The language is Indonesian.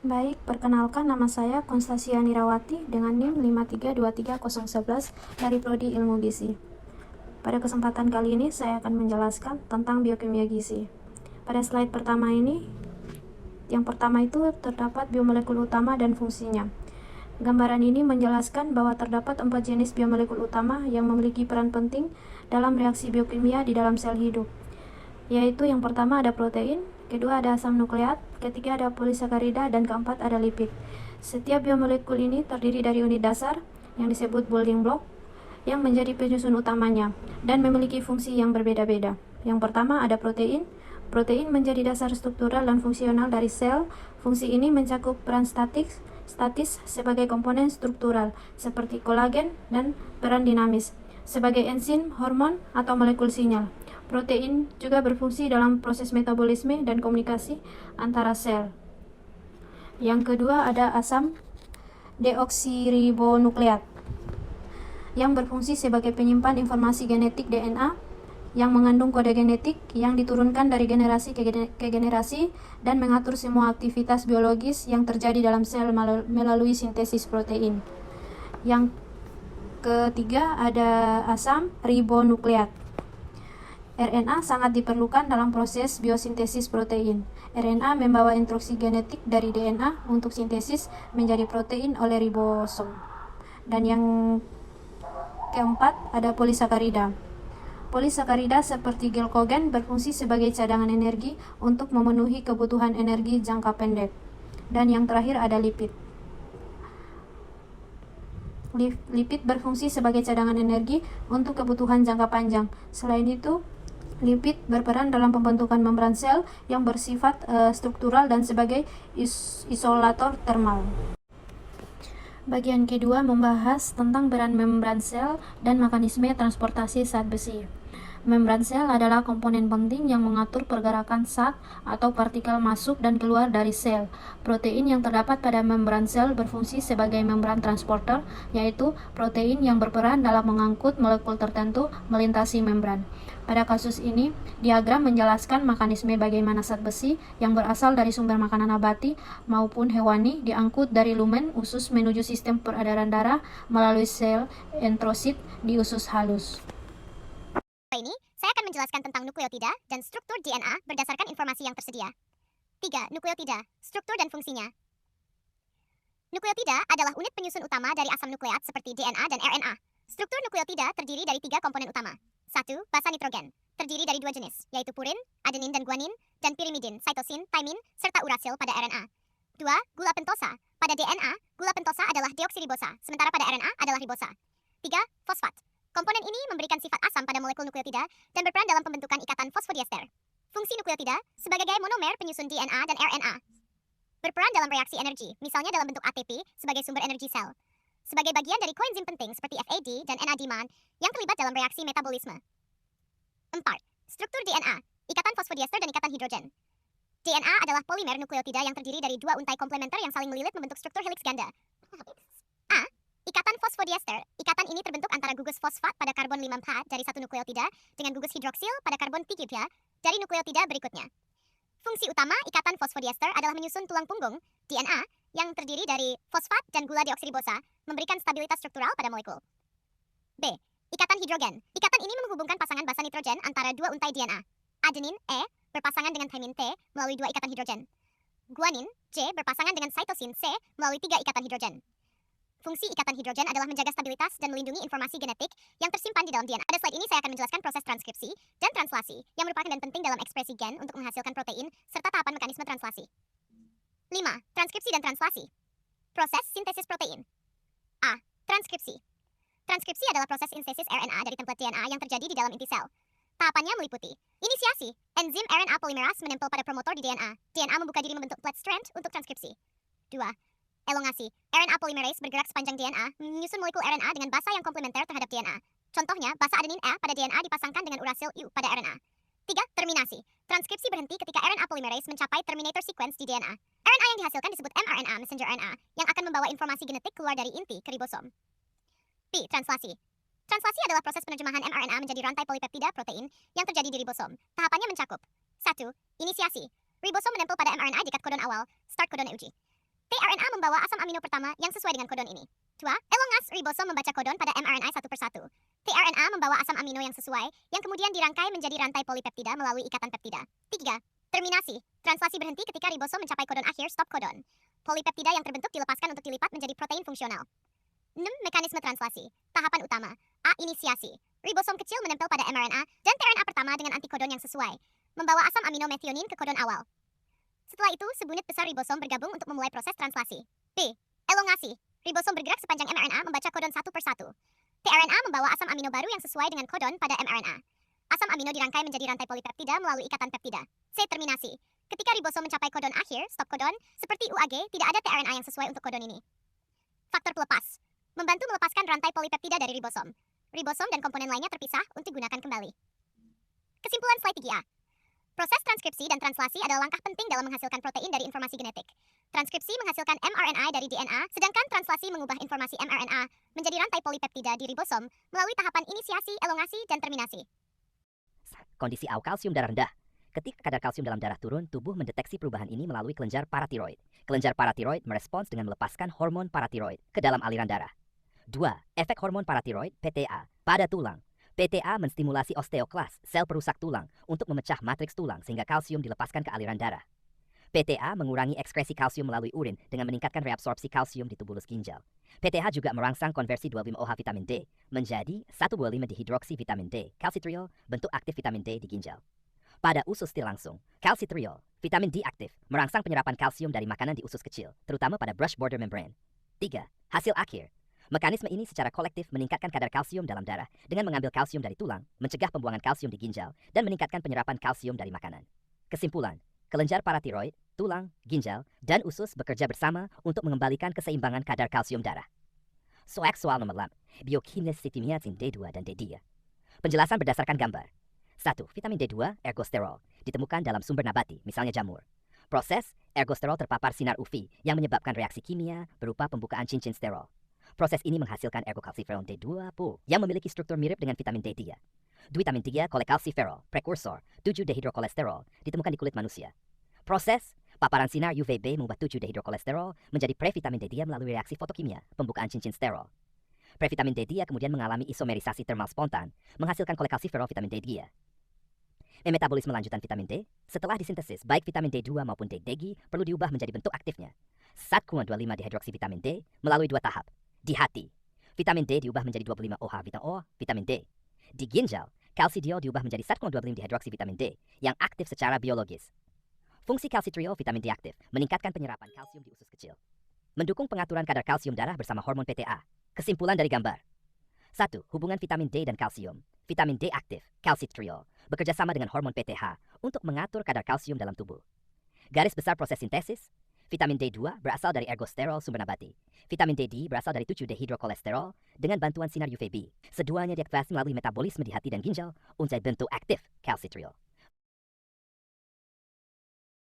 Baik, perkenalkan nama saya Konstasia Nirawati dengan NIM 5323011 dari Prodi Ilmu Gizi. Pada kesempatan kali ini saya akan menjelaskan tentang biokimia gizi. Pada slide pertama ini, yang pertama itu terdapat biomolekul utama dan fungsinya. Gambaran ini menjelaskan bahwa terdapat 4 jenis biomolekul utama yang memiliki peran penting dalam reaksi biokimia di dalam sel hidup, yaitu yang pertama ada protein, kedua ada asam nukleat, ketiga ada polisakarida, dan keempat ada lipid. Setiap biomolekul ini terdiri dari unit dasar yang disebut building block yang menjadi penyusun utamanya dan memiliki fungsi yang berbeda-beda. Yang pertama ada protein. Protein menjadi dasar struktural dan fungsional dari sel. Fungsi ini mencakup peran statis sebagai komponen struktural seperti kolagen dan peran dinamis sebagai enzim, hormon, atau molekul sinyal. Protein juga berfungsi dalam proses metabolisme dan komunikasi antara sel. Yang kedua ada asam deoksiribonukleat yang berfungsi sebagai penyimpan informasi genetik DNA yang mengandung kode genetik yang diturunkan dari generasi ke generasi dan mengatur semua aktivitas biologis yang terjadi dalam sel melalui sintesis protein. Yang ketiga ada asam ribonukleat. RNA sangat diperlukan dalam proses biosintesis protein. RNA membawa instruksi genetik dari DNA untuk sintesis menjadi protein oleh ribosom. Dan yang keempat ada polisakarida. Polisakarida seperti glykogen berfungsi sebagai cadangan energi untuk memenuhi kebutuhan energi jangka pendek. Dan yang terakhir ada lipid. Lipid berfungsi sebagai cadangan energi untuk kebutuhan jangka panjang. Selain itu, lipid berperan dalam pembentukan membran sel yang bersifat struktural dan sebagai isolator termal. Bagian kedua membahas tentang peran membran sel dan mekanisme transportasi zat besi. Membran sel adalah komponen penting yang mengatur pergerakan zat atau partikel masuk dan keluar dari sel. Protein yang terdapat pada membran sel berfungsi sebagai membran transporter, yaitu protein yang berperan dalam mengangkut molekul tertentu melintasi membran. Pada kasus ini, diagram menjelaskan mekanisme bagaimana zat besi yang berasal dari sumber makanan nabati maupun hewani diangkut dari lumen usus menuju sistem peredaran darah melalui sel enterosit di usus halus. Ini, saya akan menjelaskan tentang nukleotida dan struktur DNA berdasarkan informasi yang tersedia. 3. Nukleotida, struktur dan fungsinya. Nukleotida adalah unit penyusun utama dari asam nukleat seperti DNA dan RNA. Struktur nukleotida terdiri dari 3 komponen utama. 1. Basa nitrogen, terdiri dari 2 jenis, yaitu purin, adenin dan guanin, dan pirimidin, cytosine, thymin, serta urasil pada RNA. 2. Gula pentosa, pada DNA, gula pentosa adalah deoksiribosa, sementara pada RNA adalah ribosa. 3. Fosfat. Komponen ini memberikan sifat asam pada molekul nukleotida dan berperan dalam pembentukan ikatan fosfodiester. Fungsi nukleotida sebagai monomer penyusun DNA dan RNA. Berperan dalam reaksi energi, misalnya dalam bentuk ATP sebagai sumber energi sel. Sebagai bagian dari koenzim penting seperti FAD dan NAD-MAN yang terlibat dalam reaksi metabolisme. 4. Struktur DNA, ikatan fosfodiester dan ikatan hidrogen. DNA adalah polimer nukleotida yang terdiri dari 2 untai komplementer yang saling melilit membentuk struktur helix ganda. A. Ikatan fosfodiester. Ikatan ini terbentuk antara gugus fosfat pada karbon 5 dari satu nukleotida dengan gugus hidroksil pada karbon 3 dari nukleotida berikutnya. Fungsi utama ikatan fosfodiester adalah menyusun tulang punggung, DNA, yang terdiri dari fosfat dan gula deoksiribosa, memberikan stabilitas struktural pada molekul. B. Ikatan hidrogen. Ikatan ini menghubungkan pasangan basa nitrogen antara 2 untai DNA. Adenin, E, berpasangan dengan thymin, T, melalui 2 ikatan hidrogen. Guanin, J, berpasangan dengan cytosine, C, melalui 3 ikatan hidrogen. Fungsi ikatan hidrogen adalah menjaga stabilitas dan melindungi informasi genetik yang tersimpan di dalam DNA. Pada slide ini saya akan menjelaskan proses transkripsi dan translasi yang merupakan dan penting dalam ekspresi gen untuk menghasilkan protein serta tahapan mekanisme translasi. 5. Transkripsi dan translasi. Proses sintesis protein. A. Transkripsi. Transkripsi adalah proses sintesis RNA dari template DNA yang terjadi di dalam inti sel. Tahapannya meliputi inisiasi, enzim RNA polimerase menempel pada promotor di DNA. DNA membuka diri membentuk plat strand untuk transkripsi. 2. Elongasi. RNA polymerase bergerak sepanjang DNA, menyusun molekul RNA dengan basa yang komplementer terhadap DNA. Contohnya, basa adenin E pada DNA dipasangkan dengan urasil U pada RNA. 3. Terminasi. Transkripsi berhenti ketika RNA polymerase mencapai terminator sequence di DNA. RNA yang dihasilkan disebut mRNA, messenger RNA, yang akan membawa informasi genetik keluar dari inti ke ribosom. P. Translasi. Translasi adalah proses penerjemahan mRNA menjadi rantai polipeptida protein yang terjadi di ribosom. Tahapannya mencakup 1. Inisiasi. Ribosom menempel pada mRNA dekat kodon awal, start codon UG. tRNA membawa asam amino pertama yang sesuai dengan kodon ini. 2. Elongas ribosom membaca kodon pada mRNA satu persatu. tRNA membawa asam amino yang sesuai, yang kemudian dirangkai menjadi rantai polipeptida melalui ikatan peptida. 3. Terminasi. Translasi berhenti ketika ribosom mencapai kodon akhir stop kodon. Polipeptida yang terbentuk dilepaskan untuk dilipat menjadi protein fungsional. 6. Mekanisme translasi. Tahapan utama. A. Inisiasi. Ribosom kecil menempel pada mRNA dan tRNA pertama dengan antikodon yang sesuai, membawa asam amino metionin ke kodon awal. Setelah itu, sebunit besar ribosom bergabung untuk memulai proses translasi. B. Elongasi. Ribosom bergerak sepanjang mRNA membaca kodon satu persatu. tRNA membawa asam amino baru yang sesuai dengan kodon pada mRNA. Asam amino dirangkai menjadi rantai polipeptida melalui ikatan peptida. C. Terminasi. Ketika ribosom mencapai kodon akhir, stop kodon, seperti UAG, tidak ada tRNA yang sesuai untuk kodon ini. Faktor pelepas. Membantu melepaskan rantai polipeptida dari ribosom. Ribosom dan komponen lainnya terpisah untuk digunakan kembali. Kesimpulan slide 3A. Proses transkripsi dan translasi adalah langkah penting dalam menghasilkan protein dari informasi genetik. Transkripsi menghasilkan mRNA dari DNA, sedangkan translasi mengubah informasi mRNA menjadi rantai polipeptida di ribosom melalui tahapan inisiasi, elongasi, dan terminasi. Kondisi kalsium darah rendah. Ketika kadar kalsium dalam darah turun, tubuh mendeteksi perubahan ini melalui kelenjar paratiroid. Kelenjar paratiroid merespons dengan melepaskan hormon paratiroid ke dalam aliran darah. 2. Efek hormon paratiroid (PTA) pada tulang. PTA menstimulasi osteoklas, sel perusak tulang, untuk memecah matriks tulang sehingga kalsium dilepaskan ke aliran darah. PTA mengurangi ekskresi kalsium melalui urin dengan meningkatkan reabsorpsi kalsium di tubulus ginjal. PTH juga merangsang konversi 25-OH vitamin D menjadi 1,25-dihidroksi vitamin D, calcitriol, bentuk aktif vitamin D di ginjal. Pada usus stil langsung, calcitriol, vitamin D aktif, merangsang penyerapan kalsium dari makanan di usus kecil, terutama pada brush border membrane. 3. Hasil akhir. Mekanisme ini secara kolektif meningkatkan kadar kalsium dalam darah dengan mengambil kalsium dari tulang, mencegah pembuangan kalsium di ginjal, dan meningkatkan penyerapan kalsium dari makanan. Kesimpulan, kelenjar paratiroid, tulang, ginjal, dan usus bekerja bersama untuk mengembalikan keseimbangan kadar kalsium darah. Soal nomor 8, biokimia sitimiatin D2 dan D3. Penjelasan berdasarkan gambar. 1. Vitamin D2, ergosterol, ditemukan dalam sumber nabati, misalnya jamur. Proses, ergosterol terpapar sinar UV yang menyebabkan reaksi kimia berupa pembukaan cincin sterol. Proses ini menghasilkan ergokalsiferol D20 yang memiliki struktur mirip dengan vitamin D3. Vitamin 3 kolekalsiferol, prekursor 7-dehidrokolesterol, ditemukan di kulit manusia. Proses, paparan sinar UVB mengubah 7-dehidrokolesterol menjadi previtamin D3 melalui reaksi fotokimia, pembukaan cincin sterol. Previtamin D3 kemudian mengalami isomerisasi termal spontan, menghasilkan kolekalsiferol vitamin D3. Metabolisme lanjutan vitamin D, setelah disintesis, baik vitamin D2 maupun D3 perlu diubah menjadi bentuk aktifnya. 1,25-dihidroksivitamin D melalui 2 tahap. Di hati, vitamin D diubah menjadi 25-OH vitamin D. Di ginjal, kalsidiol diubah menjadi 1,25-dihidroksivitamin D yang aktif secara biologis. Fungsi kalsitriol vitamin D aktif meningkatkan penyerapan kalsium di usus kecil. Mendukung pengaturan kadar kalsium darah bersama hormon PTA. Kesimpulan dari gambar. 1. Hubungan vitamin D dan kalsium. Vitamin D aktif, kalsitriol, bekerja sama dengan hormon PTH untuk mengatur kadar kalsium dalam tubuh. Garis besar proses sintesis. Vitamin D2 berasal dari ergosterol sumber nabati. Vitamin D berasal dari 7-dehidrokolesterol dengan bantuan sinar UVB. Seduanya diaktifasi melalui metabolisme di hati dan ginjal untuk bentuk aktif kalsitriol.